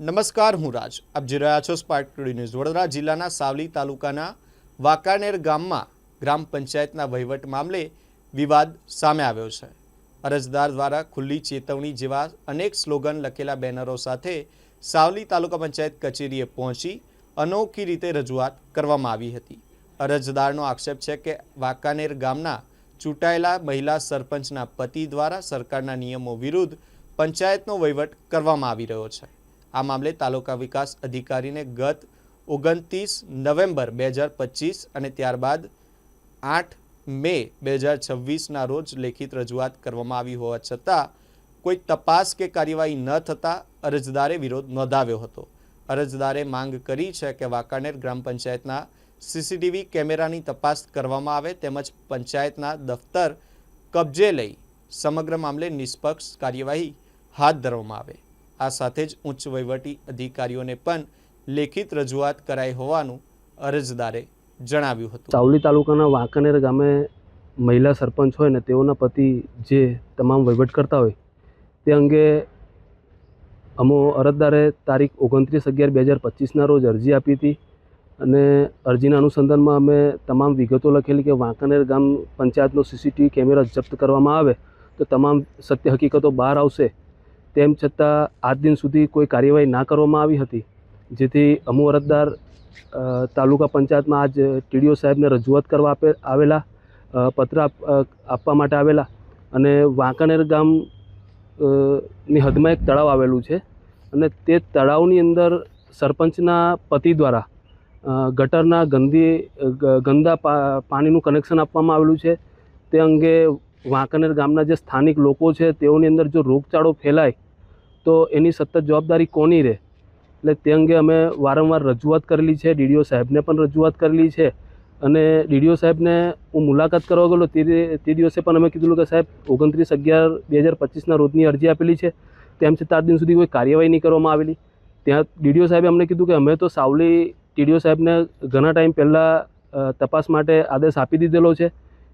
નમસ્કાર, હું રાજ. આપ જોઈ રહ્યા છો સ્પાર્ક ટુડે ન્યૂઝ. વડોદરા જિલ્લાના સાવલી તાલુકાના વાંકાનેર ગામમાં ગ્રામ પંચાયતના વહીવટ મામલે વિવાદ સામે આવ્યો છે. અરજદાર દ્વારા ખુલ્લી ચેતવણી જેવા અનેક સ્લોગન લખેલા બેનરો સાથે સાવલી તાલુકા પંચાયત કચેરીએ પહોંચી અનોખી રીતે રજૂઆત કરવામાં આવી હતી. અરજદારનો આક્ષેપ છે કે વાંકાનેર ગામના ચૂંટાયેલા મહિલા સરપંચના પતિ દ્વારા સરકારના નિયમો વિરુદ્ધ પંચાયતનો વહીવટ કરવામાં આવી રહ્યો છે. આ મામલે તાલુકા વિકાસ અધિકારીને ગત 29 નવેમ્બર 2025 અને ત્યારબાદ 8 મે 2026ના રોજ લેખિત રજૂઆત કરવામાં આવી હોવા છતાં કોઈ તપાસ કે કાર્યવાહી ન થતાં અરજદારે વિરોધ નોંધાવ્યો હતો. અરજદારે માંગ કરી છે કે વાંકાનેર ગ્રામ પંચાયતના સીસીટીવી કેમેરાની તપાસ કરવામાં આવે તેમજ પંચાયતના દફતર કબજે લઈ સમગ્ર મામલે નિષ્પક્ષ કાર્યવાહી હાથ ધરવામાં આવે. આ સાથે જ ઉચ્ચ વહીવટી અધિકારીઓને પણ લેખિત રજૂઆત કરાઈ હોવાનું અરજદારે જણાવ્યું હતું. સાવલી તાલુકાના વાંકાનેર ગામે મહિલા સરપંચ હોય ને તેઓના પતિ જે તમામ વહીવટ કરતા હોય તે અંગે અરજદારે તારીખ 29/11/2025ના રોજ અરજી આપી હતી અને અરજીના અનુસંધાનમાં અમે તમામ વિગતો લખેલી કે વાંકાનેર ગામ પંચાયતનો સીસીટીવી કેમેરા જપ્ત કરવામાં આવે તો તમામ સત્ય હકીકતો બહાર આવશે. તેમ છતાં આજ દિન સુધી કોઈ કાર્યવાહી ના કરવામાં આવી હતી, જેથી અરજદાર તાલુકા પંચાયતમાં આજ ટીડીઓ સાહેબને રજૂઆત કરવા આવેલા, પત્ર આપવા માટે આવેલા અને વાંકાનેર ગામ ની હદમાં એક તળાવ આવેલું છે અને તે તળાવની અંદર સરપંચના પતિ દ્વારા ગટરના ગંદા પાણીનું કનેક્શન આપવામાં આવેલું છે. તે અંગે વાંકાનેર ગામના જે સ્થાનિક લોકો છે તેઓની અંદર જો રોગચાળો ફેલાય તો એની સતત જવાબદારી કોની રહે? એટલે તે અંગે અમે વારંવાર રજૂઆત કરેલી છે. ડીડીઓ સાહેબને પણ રજૂઆત કરેલી છે અને ડીડીઓ સાહેબને હું મુલાકાત કરવા ગયેલો તે દિવસે પણ અમે કીધું કે સાહેબ 29/11/2025ના રોજની અરજી આપેલી છે, તેમ છતાં આજ દિન સુધી કોઈ કાર્યવાહી નહીં કરવામાં આવેલી. ત્યાં ડીડીઓ સાહેબે અમને કીધું કે અમે તો સાવલી ટીડીઓ સાહેબને ઘણા ટાઈમ પહેલાં તપાસ માટે આદેશ આપી દીધેલો છે.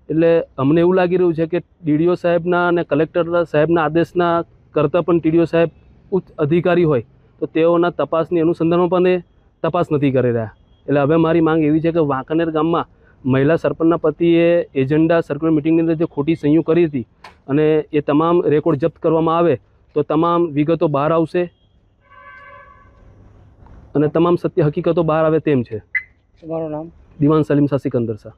એટલે અમને એવું લાગી રહ્યું છે કે ડીડીઓ સાહેબના અને કલેક્ટર સાહેબના આદેશના કરતાં પણ ટીડીઓ સાહેબ ઉચ્ચ અધિકારી હોય તો તેઓના તપાસની અનુસંધાનમાં પણ એ તપાસ નથી કરી રહ્યા. એટલે હવે મારી માંગ એવી છે કે વાંકાનેર ગામમાં મહિલા સરપંચના પતિએ એજન્ડા સર્ક્યુલર મિટિંગની અંદર જે ખોટી સહીઓ કરી હતી અને એ તમામ રેકોર્ડ જપ્ત કરવામાં આવે તો તમામ વિગતો બહાર આવશે અને તમામ સત્ય હકીકતો બહાર આવે તેમ છે. તમારું નામ? દિવાન સલીમ શાહ સિકંદર શાહ.